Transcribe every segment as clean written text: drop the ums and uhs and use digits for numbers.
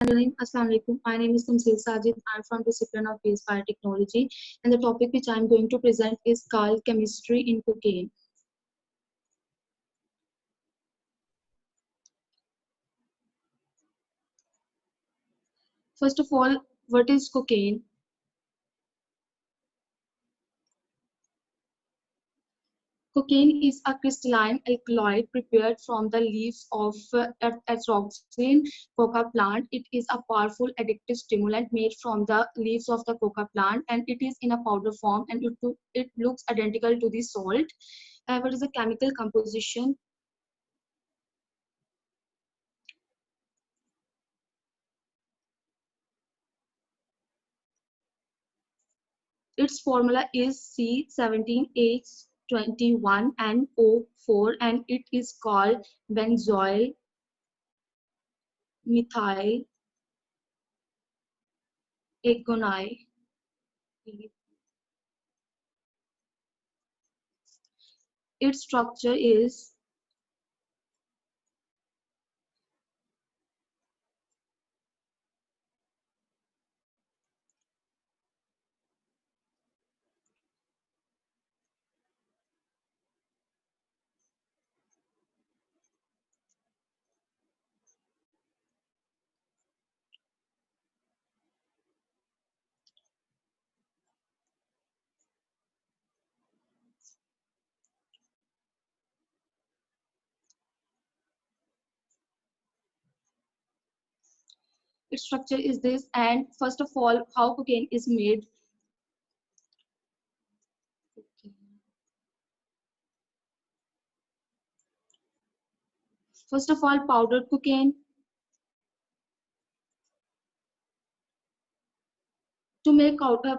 Assalamu alaikum. My name is Tamsil Sajid. I'm from discipline of base biotechnology, and the topic which I'm going to present is called chemistry in cocaine. First of all, what is cocaine? Cocaine is a crystalline alkaloid prepared from the leaves of Athroxine coca plant. It is a powerful addictive stimulant made from the leaves of the coca plant, and it is in a powder form, and it looks identical to the salt. What is the chemical composition? Its formula is C17H21NO4, and it is called benzoyl methyl agonide. Its structure is its structure is this. And first of all, how cocaine is made. First of all, powdered cocaine. To make powder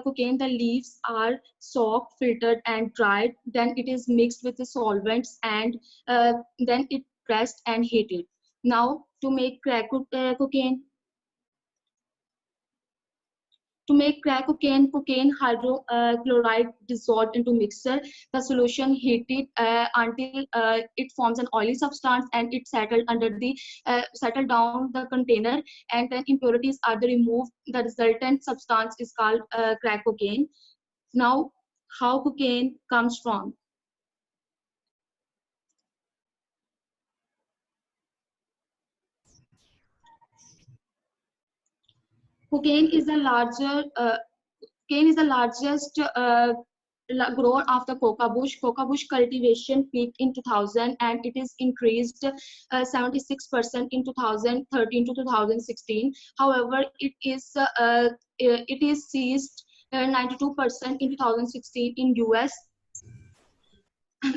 cocaine, the leaves are soaked, filtered, and dried. Then it is mixed with the solvents, and then it pressed and heated. Now, to make cocaine, to make crack cocaine, cocaine hydrochloride dissolved into mixture. The solution heated until it forms an oily substance, and it settled down the container, and then impurities are removed. The resultant substance is called crack cocaine. Now, how cocaine comes from? Cocaine is the larger cane is the largest grown after coca bush. Coca bush cultivation peaked in 2000, and it is increased 76% in 2013 to 2016. However, it is seized 92% in 2016 in US.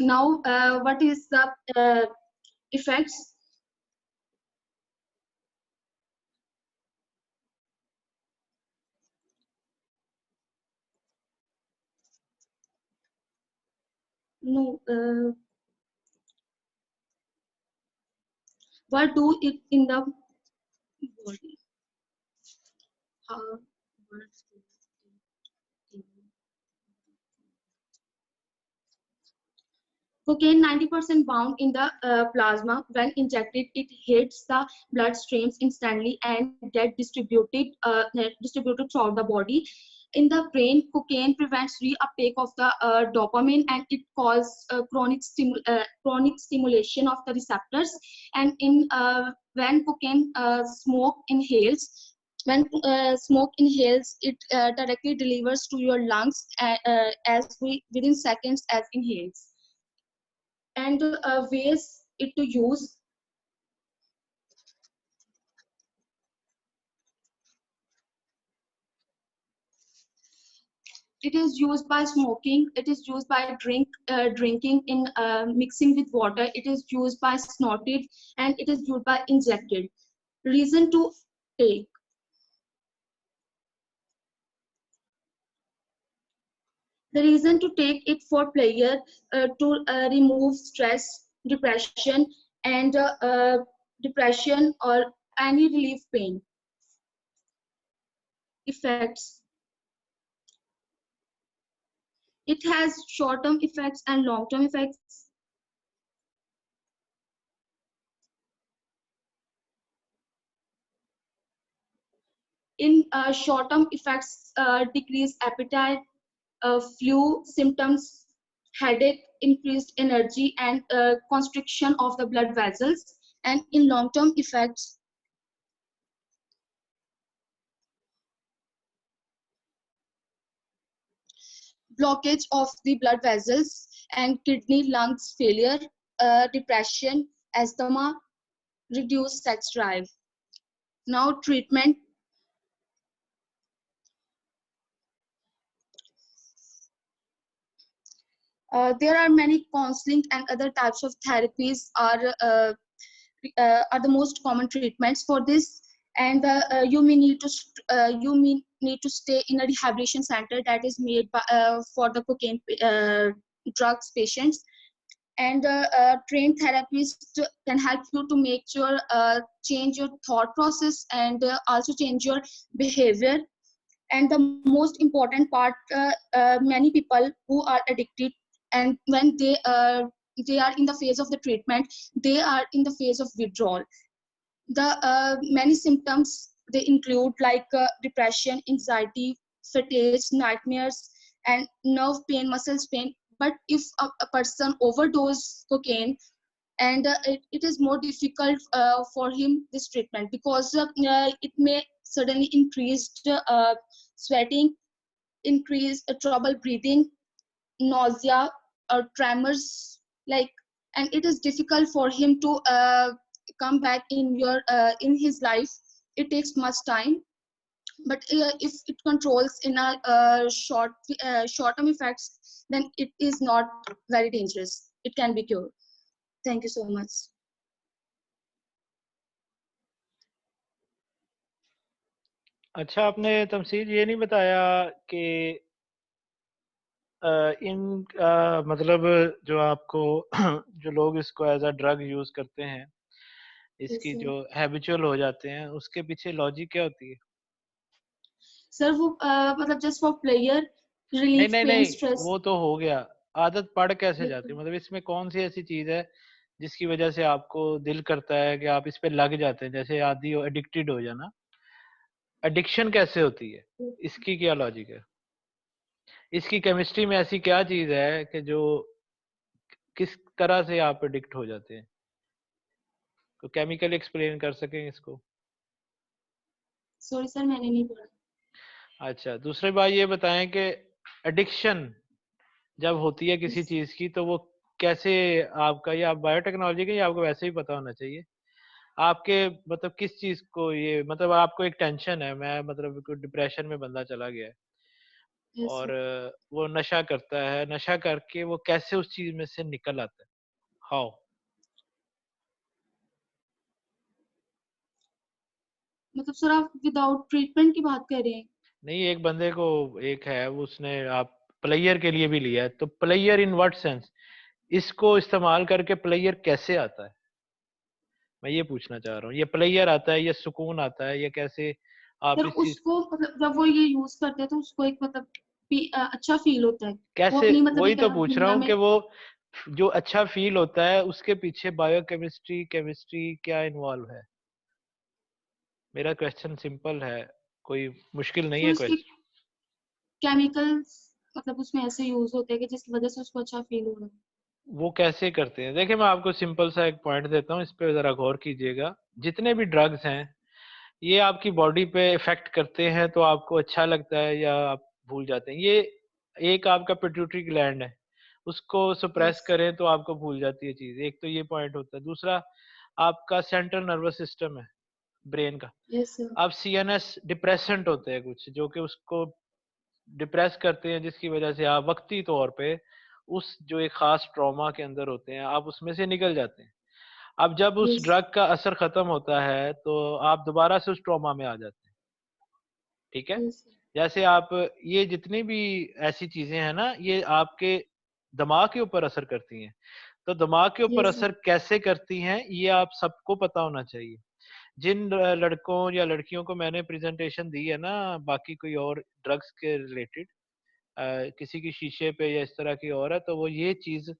Now, what is the effects? No, what do it in the body? How, what Cocaine 90% bound in the plasma. When injected, it hits the bloodstreams instantly and distributed throughout the body. In the brain, cocaine prevents reuptake of the dopamine, and it causes chronic stimulation of the receptors. And when cocaine smoke inhales, it directly delivers to your lungs within seconds as inhales. And ways it to use. It is used by smoking. It is used by drinking in mixing with water. It is used by snorted, and it is used by injected. Reason to take. The reason to take it for pleasure, to remove stress, and depression or any relief pain. Effects. It has short-term effects and long-term effects. In short-term effects, decreased appetite, flu symptoms, headache, increased energy, and constriction of the blood vessels. And in long-term effects, blockage of the blood vessels and kidney, lungs failure, depression, asthma, reduced sex drive. Now treatment. There are many counseling and other types of therapies are the most common treatments for this. And you may need to stay in a rehabilitation center that is made by, for the cocaine drugs patients. And trained therapist can help you to make your change your thought process and also change your behavior. And the most important part, many people who are addicted, and when they are in the phase of the treatment, they are in the phase of withdrawal. The many symptoms they include like depression, anxiety, fatigue, nightmares, and nerve pain, muscles pain. But if a person overdose cocaine, and it is more difficult for him this treatment, because it may suddenly increase sweating, increase trouble breathing, nausea or tremors, like, and it is difficult for him to come back in his life. It takes much time. But if it controls in a short-term effects, then it is not very dangerous. It can be cured. Thank you so much. अच्छा, आपने तमसील ये नहीं बताया कि मतलब जो आपको जो लोग इसको एज अ ड्रग यूज करते हैं, इसकी Yes, जो हैबिचुअल हो जाते हैं, उसके पीछे लॉजिक क्या होती है? सर वो मतलब जस्ट फॉर प्लेयर नहीं रिलीफ नहीं पेन नहीं, स्ट्रेस। वो तो हो गया। आदत पड़ कैसे जाती है? मतलब इसमें कौन सी ऐसी चीज है जिसकी वजह से आपको दिल करता है कि आप इस पे लग जाते हैं, जैसे आदी हो, एडिक्टेड हो जाना? एडिक्शन कैसे होती है? इसकी क्या लॉजिक है? इसकी केमिस्ट्री में ऐसी क्या चीज है कि जो किस तरह से आप एडिक्ट हो जाते हैं? तो केमिकल एक्सप्लेन कर सकें इसको? सॉरी सर, मैंने नहीं पढ़ा। अच्छा, दूसरी बात ये बताएं कि एडिक्शन जब होती है किसी Yes, चीज की, तो वो कैसे आपका, या आप बायोटेक्नोलॉजी के, या आपको वैसे ही पता होना चाहिए आपके, मतलब किस चीज को ये, मतलब आपको एक टेंशन है, मैं मतलब कोई डिप्रेशन में बंदा चला गया है yes, और sir. वो नशा करता है, नशा करके वो कैसे उस चीज में से निकल आता है? हाउ? मतलब सर आप विदाउट ट्रीटमेंट की बात कर रहे हैं? नहीं, एक बंदे को, एक है उसने, आप प्लेयर के लिए भी लिया है, तो प्लेयर इन व्हाट सेंस? इसको इस्तेमाल करके प्लेयर कैसे आता है, मैं ये पूछना चाह रहा हूँ। ये प्लेयर आता है, ये सुकून आता है, ये कैसे आप सर इस चीज उसको मतलब जब वो ये यूज करते हैं तो उसको एक मतलब अच्छा फील होता है। वो कैसे, अपनी मतलब वही एक तो पूछ रहा दुनिया हूँ में। कि वो जो अच्छा फील होता है उसके पीछे बायोकेमिस्ट्री, केमिस्ट्री क्या इन्वॉल्व है? मेरा क्वेश्चन सिंपल है, कोई मुश्किल नहीं सर है उसके क्वेश्चन। केमिकल्स मतलब उसमें ऐसे यूज होते हैं कि जिस वजह से उसको अच्छा फील हो रहा है। वो कैसे करते हैं? देखिए, मैं आपको सिंपल सा एक पॉइंट देता हूँ, इस पे जरा गौर कीजिएगा। जितने भी ड्रग्स हैं, ये आपकी बॉडी पे इफेक्ट करते हैं तो आपको अच्छा लगता है या आप भूल जाते हैं। ये एक आपका पिट्यूटरी ग्लैंड है, उसको सप्रेस यस, करें तो आपको भूल जाती है चीज। एक तो ये पॉइंट होता है। दूसरा, आपका सेंट्रल नर्वस सिस्टम है, ब्रेन का। Yes sir. अब सीएनएस डिप्रेसेंट होते हैं कुछ, जो कि उसको डिप्रेस करते हैं, जिसकी वजह से आप वक्ती तौर पे उस जो एक खास ट्रॉमा के अंदर होते हैं, आप उसमें से निकल जाते हैं। अब जब उस यस, ड्रग का असर खत्म होता है तो आप दोबारा से उस ट्रॉमा में आ जाते हैं। ठीक है? यस, जैसे आप, ये जितनी भी ऐसी चीजें हैं ना, ये आपके दिमाग के ऊपर असर करती हैं। तो दिमाग के ऊपर यस सर। असर कैसे करती हैं, ये आप सबको पता होना चाहिए। जिन लड़कों या लड़कियों को मैंने प्रेजेंटेशन दी है ना, बाकी कोई और ड्रग्स के रिलेटेड, किसी की शीशे पे या इस तरह की और है, तो वो ये चीज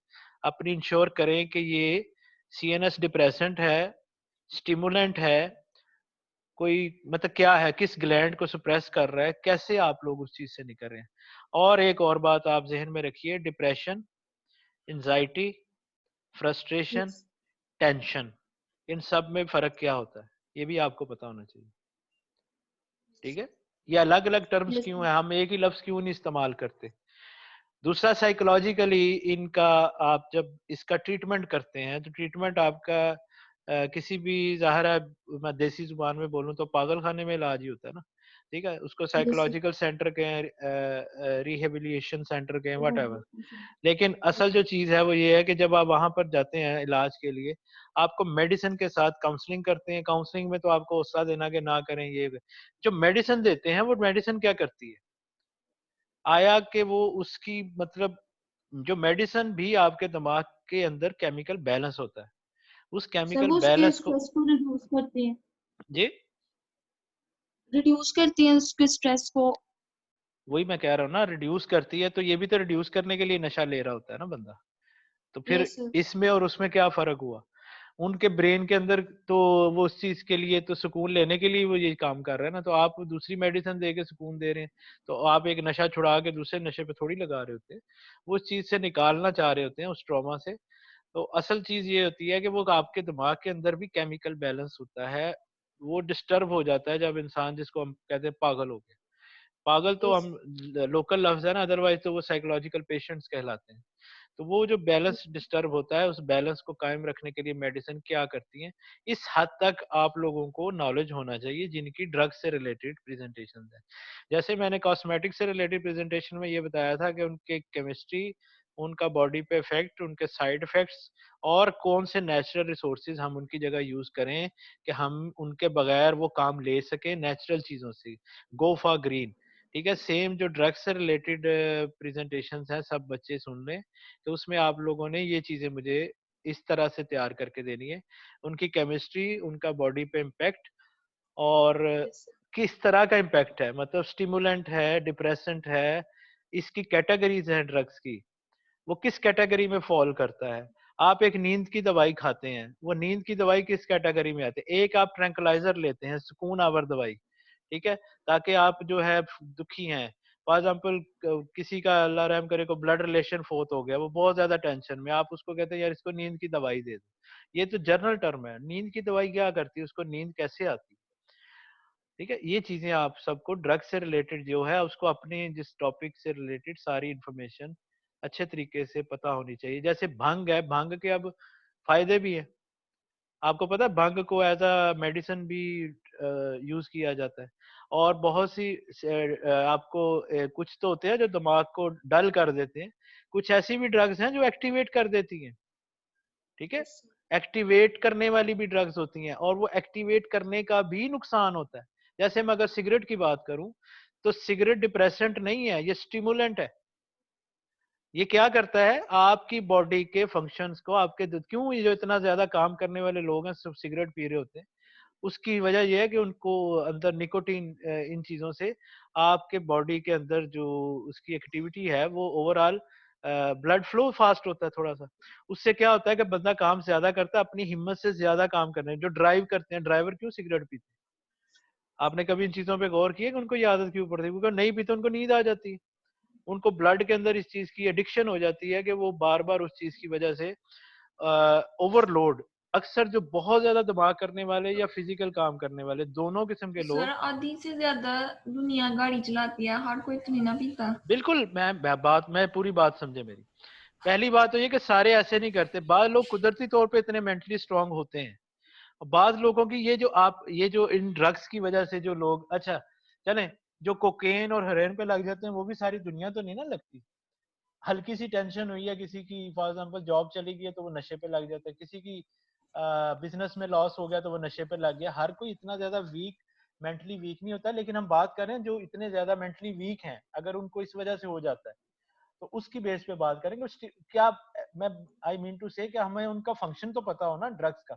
अपनी इंश्योर करें कि ये सीएनएस डिप्रेसेंट है, स्टिमुलेंट है, कोई मतलब क्या है, किस ग्लैंड को सप्रेस कर रहा है, कैसे आप लोग उस चीज से निकल रहे हैं। और एक और बात आप जहन में रखिए, depression, anxiety, frustration, Yes. Tension, इन सब में फर्क क्या होता है, ये भी आपको पता होना चाहिए। ठीक है, ये अलग अलग टर्म्स Yes. क्यों है, हम एक ही लफ्ज क्यों नहीं इस्तेमाल करते। दूसरा, साइकोलॉजिकली इनका आप जब इसका ट्रीटमेंट करते हैं तो ट्रीटमेंट आपका किसी भी, ज़ाहिर है मैं देसी जुबान में बोलूँ तो पागल खाने में इलाज ही होता है ना। ठीक है, उसको Yes. Yes. साइकोलॉजिकल सेंटर कहें, रिहेबिलिटेशन सेंटर कहें, वट एवर। Yes. लेकिन असल जो चीज है वो ये है कि जब आप वहां पर जाते हैं इलाज के लिए, आपको मेडिसिन के साथ काउंसलिंग करते हैं। काउंसलिंग में तो आपको हौसला देना कि ना करें ये। जो मेडिसिन देते हैं वो मेडिसिन क्या करती है, आया कि वो उसकी मतलब, जो मेडिसिन भी आपके दिमाग के अंदर केमिकल बैलेंस होता है, उस सर केमिकल वो उसके बैलेंस को। स्ट्रेस को रिड्यूस करती हैं, जी, रिड्यूस करती हैं उसके स्ट्रेस को। वही मैं कह रहा हूँ ना, रिड्यूस करती है, तो ये भी तो रिड्यूस करने के लिए नशा ले रहा होता है ना बंदा। तो फिर यस सर। इसमें और उसमें क्या फर्क हुआ, उनके ब्रेन के अंदर तो वो उस चीज के लिए तो सुकून लेने के लिए वो ये काम कर रहे हैं ना, तो आप दूसरी मेडिसिन दे के सुकून दे रहे हैं, तो आप एक नशा छुड़ा के दूसरे नशे पे थोड़ी लगा रहे होते हैं, वो उस चीज से निकालना चाह रहे होते हैं, उस ट्रॉमा से। तो असल चीज ये होती है कि वो आपके दिमाग के अंदर भी केमिकल बैलेंस होता है, वो डिस्टर्ब हो जाता है जब इंसान, जिसको हम कहते हैं पागल हो गया। पागल तो यस। हम लोकल लफ्ज है ना, अदरवाइज तो वो साइकोलॉजिकल पेशेंट्स कहलाते हैं। तो वो जो बैलेंस डिस्टर्ब होता है, उस बैलेंस को कायम रखने के लिए मेडिसिन क्या करती है, इस हद तक आप लोगों को नॉलेज होना चाहिए जिनकी ड्रग से रिलेटेड प्रेजेंटेशन है। जैसे मैंने कॉस्मेटिक से रिलेटेड प्रेजेंटेशन में ये बताया था कि उनके केमिस्ट्री, उनका बॉडी पे इफेक्ट, उनके साइड इफेक्ट्स, और कौन से नेचुरल रिसोर्सेज हम उनकी जगह यूज करें कि हम उनके बगैर वो काम ले सकें नेचुरल चीजों से। Go for green. ठीक है, सेम जो ड्रग्स से रिलेटेड प्रेजेंटेशन है, सब बच्चे सुन लें। तो उसमें आप लोगों ने ये चीजें मुझे इस तरह से तैयार करके देनी है, उनकी केमिस्ट्री, उनका बॉडी पे इम्पैक्ट, और यस। किस तरह का इम्पैक्ट है, मतलब स्टिमुलेंट है, डिप्रेसेंट है, इसकी कैटेगरीज हैं ड्रग्स की, वो किस कैटेगरी में फॉल करता है। आप एक नींद की दवाई खाते हैं, वो नींद की दवाई किस कैटेगरी में आती है। एक आप ट्रैंकुलाइजर लेते हैं, सुकून आवर दवाई, ठीक है, ताकि आप जो है दुखी हैं, फॉर एग्जाम्पल किसी का अल्लाह रहम करे को ब्लड रिलेशन फोत हो गया, वो बहुत ज्यादा टेंशन में, आप उसको कहते हैं यार इसको नींद की दवाई दे दो। ये तो जनरल टर्म है, नींद की दवाई क्या करती है, उसको नींद कैसे आती है। ठीक है, ये चीजें आप सबको ड्रग से रिलेटेड जो है उसको अपने जिस टॉपिक से रिलेटेड सारी इंफॉर्मेशन अच्छे तरीके से पता होनी चाहिए। जैसे भंग है, भंग के अब फायदे भी है, आपको पता है भंग को एज अ मेडिसिन भी यूज किया जाता है। और बहुत सी आपको कुछ तो होते हैं जो दिमाग को डल कर देते हैं, कुछ ऐसी भी ड्रग्स हैं जो एक्टिवेट कर देती हैं। ठीक है, यस सर। एक्टिवेट करने वाली भी ड्रग्स होती हैं, और वो एक्टिवेट करने का भी नुकसान होता है। जैसे मैं अगर सिगरेट की बात करूं, तो सिगरेट डिप्रेसेंट नहीं है, ये स्टिमुलेंट है। ये क्या करता है, आपकी बॉडी के फंक्शंस को, आपके क्यों ये जो इतना ज्यादा काम करने वाले लोग हैं सब सिगरेट पी रहे होते हैं, उसकी वजह यह है कि उनको अंदर निकोटीन, इन चीजों से आपके बॉडी के अंदर जो उसकी एक्टिविटी है वो ओवरऑल ब्लड फ्लो फास्ट होता है थोड़ा सा। उससे क्या होता है कि बंदा काम ज्यादा करता है, अपनी हिम्मत से ज्यादा काम करने। जो ड्राइव करते हैं, ड्राइवर क्यों सिगरेट पीते हैं, आपने कभी इन चीजों पे गौर किया कि उनको ये आदत क्यों पड़ती है, क्योंकि नहीं पीते उनको नींद आ जाती है। उनको ब्लड के अंदर इस चीज की एडिक्शन हो जाती है कि वो बार बार उस चीज की वजह से ओवरलोड। अक्सर जो बहुत ज्यादा दिमाग करने वाले या फिजिकल काम करने वाले, दोनों किस्म के सर लोग। आधी से ज्यादा दुनिया गाड़ी चलाती है, हर कोई तो नहीं ना पीता। बिल्कुल, मैं पूरी बात समझे मेरी। पहली बात तो ये कि सारे ऐसे नहीं करते, बाद लोग कुदरती तौर पे इतने मेंटली स्ट्रांग होते हैं। बाद लोगों की ये जो इन ड्रग्स की वजह से जो लोग, अच्छा चलें, जो कोकेन और हेरोइन पे लग जाते हैं, वो भी सारी दुनिया तो नहीं ना लगती। हल्की सी टेंशन हुई है किसी की, फॉर एग्जांपल जॉब चली गई है तो वो नशे पे लग जाता है, किसी की बिजनेस में लॉस हो गया तो वो नशे पे लग गया। हर कोई इतना ज्यादा वीक, मेंटली वीक नहीं होता। लेकिन हम बात कर रहे हैं जो इतने ज्यादा मेंटली वीक हैं, अगर उनको इस वजह से हो जाता है तो उसकी बेस पे बात करेंगे। क्या मैं आई मीन टू से कि हमें उनका फंक्शन तो पता हो ना ड्रग्स का,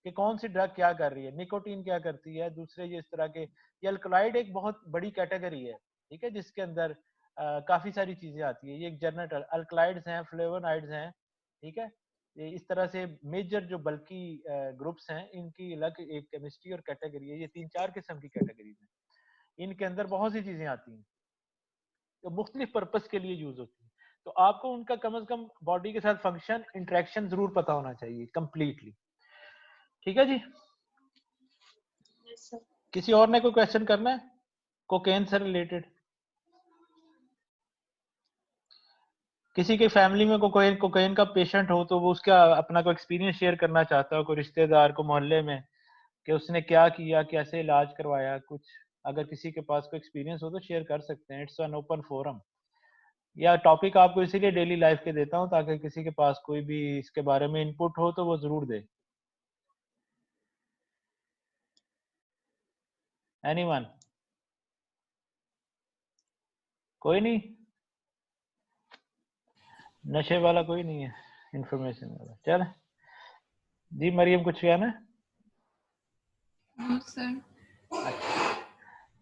कि कौन सी ड्रग क्या कर रही है, निकोटीन क्या करती है, दूसरे ये इस तरह के। ये अल्कलॉइड एक बहुत बड़ी कैटेगरी है, ठीक है, जिसके अंदर काफी सारी चीजें आती है। ये एक जनरल अल्कलॉइड्स हैं, फ्लेवोनॉइड्स हैं, ठीक है, इस तरह से मेजर जो बल्कि ग्रुप्स हैं इनकी अलग एक केमिस्ट्री और कैटेगरी है। ये 3-4 किस्म की कैटेगरीज हैं। इनके अंदर बहुत सी चीजें आती हैं जो मुख्तलिफ पर्पस के लिए यूज होती है। तो आपको उनका कम से कम बॉडी के साथ फंक्शन इंटरेक्शन जरूर पता होना चाहिए कंप्लीटली। ठीक है जी। Yes, sir. किसी और ने कोई क्वेश्चन करना है कोकेन से रिलेटेड? किसी के फैमिली में कोकेन का पेशेंट हो तो वो उसका अपना कोई एक्सपीरियंस शेयर करना चाहता हो, कोई रिश्तेदार को मोहल्ले में, कि उसने क्या किया, कैसे इलाज करवाया, कुछ अगर किसी के पास कोई एक्सपीरियंस हो तो शेयर कर सकते हैं। It's an open forum. या टॉपिक आपको इसीलिए डेली लाइफ के देता हूँ ताकि किसी के पास कोई भी इसके बारे में इनपुट हो तो वो जरूर दे। एनीवन? कोई नहीं? नशे वाला कोई नहीं है, इंफॉर्मेशन वाला? चल जी मरियम कुछ कहना है? No sir. अच्छा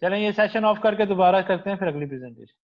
चलें ये सेशन ऑफ करके दोबारा करते हैं फिर अगली प्रेजेंटेशन।